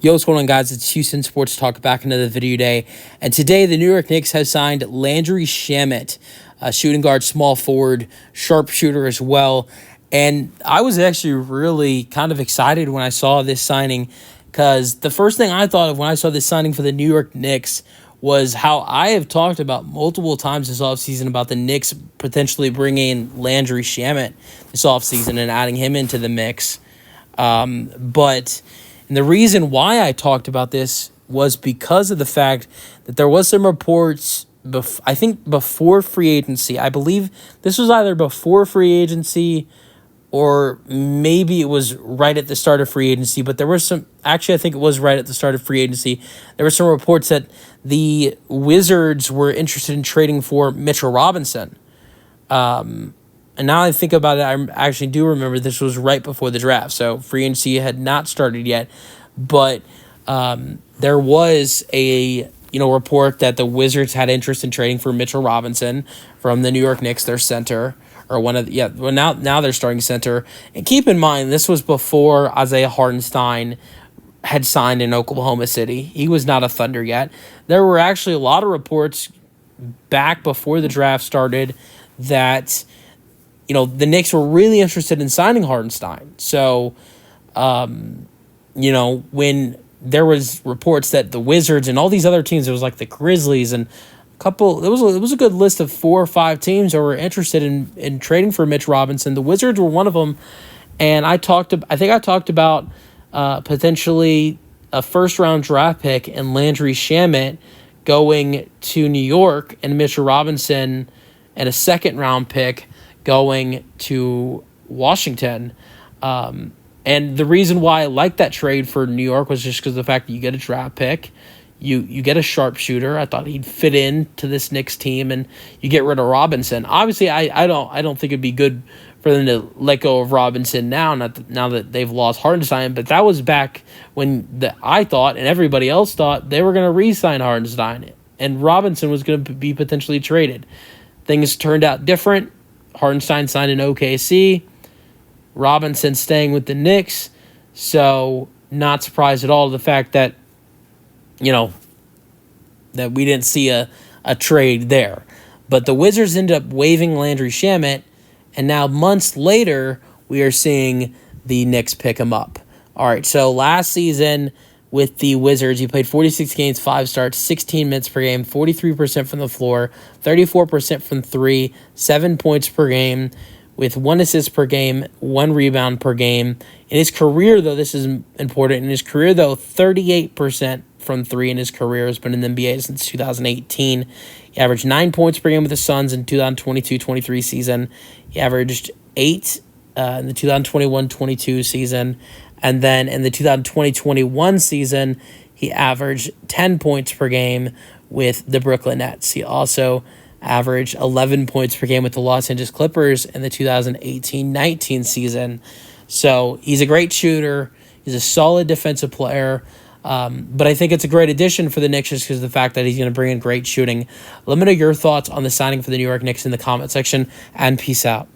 Yo, what's going on, guys? It's Houston Sports Talk back into the video day. And today, the New York Knicks have signed Landry Shamet, a shooting guard, small forward, sharpshooter as well. And I was actually really kind of excited when I saw this signing because the first thing I thought of when I saw this signing for the New York Knicks was how I have talked about multiple times this offseason about the Knicks potentially bringing in Landry Shamet this offseason and adding him into the mix. And the reason why I talked about this was because of the fact that there was some reports, I think before free agency. I believe this was either before free agency or maybe it was right at the start of free agency. But there was some, actually I think it was right at the start of free agency. There were some reports that the Wizards were interested in trading for Mitchell Robinson. And now I think about it, I actually do remember this was right before the draft. So free agency had not started yet. But there was a report that the Wizards had interest in trading for Mitchell Robinson from the New York Knicks, their center, or now they're starting center. And keep in mind, this was before Isaiah Hartenstein had signed in Oklahoma City. He was not a Thunder yet. There were actually a lot of reports back before the draft started that the Knicks were really interested in signing Hartenstein. So, when there was reports that the Wizards and all these other teams, it was like the Grizzlies and it was a good list of 4 or 5 teams that were interested in trading for Mitch Robinson. The Wizards were one of them, and I talked about potentially a first-round draft pick and Landry Shamet going to New York and Mitchell Robinson and a second-round pick going to Washington. And the reason why I liked that trade for New York was just because of the fact that you get a draft pick, you get a sharpshooter. I thought he'd fit in to this Knicks team, and you get rid of Robinson. Obviously, I don't think it'd be good for them to let go of Robinson now that they've lost Hartenstein. But that was back when I thought and everybody else thought they were going to re-sign Hartenstein, and Robinson was going to be potentially traded. Things turned out different. Hartenstein signed in OKC. Robinson staying with the Knicks. So not surprised at all to the fact that, that we didn't see a trade there. But the Wizards ended up waiving Landry Shamet, and now months later, we are seeing the Knicks pick him up. All right, so last season with the Wizards, he played 46 games, 5 starts, 16 minutes per game, 43% from the floor, 34% from 3, 7 points per game, with 1 assist per game, 1 rebound per game. In his career, though, this is important. In his career, though, 38% from 3 in his career. Has been in the NBA since 2018. He averaged 9 points per game with the Suns in 2022-23 season. He averaged 8 in the 2021-22 season. And then in the 2020-21 season, he averaged 10 points per game with the Brooklyn Nets. He also averaged 11 points per game with the Los Angeles Clippers in the 2018-19 season. So he's a great shooter. He's a solid defensive player. But I think it's a great addition for the Knicks just because of the fact that he's going to bring in great shooting. Let me know your thoughts on the signing for the New York Knicks in the comment section, and peace out.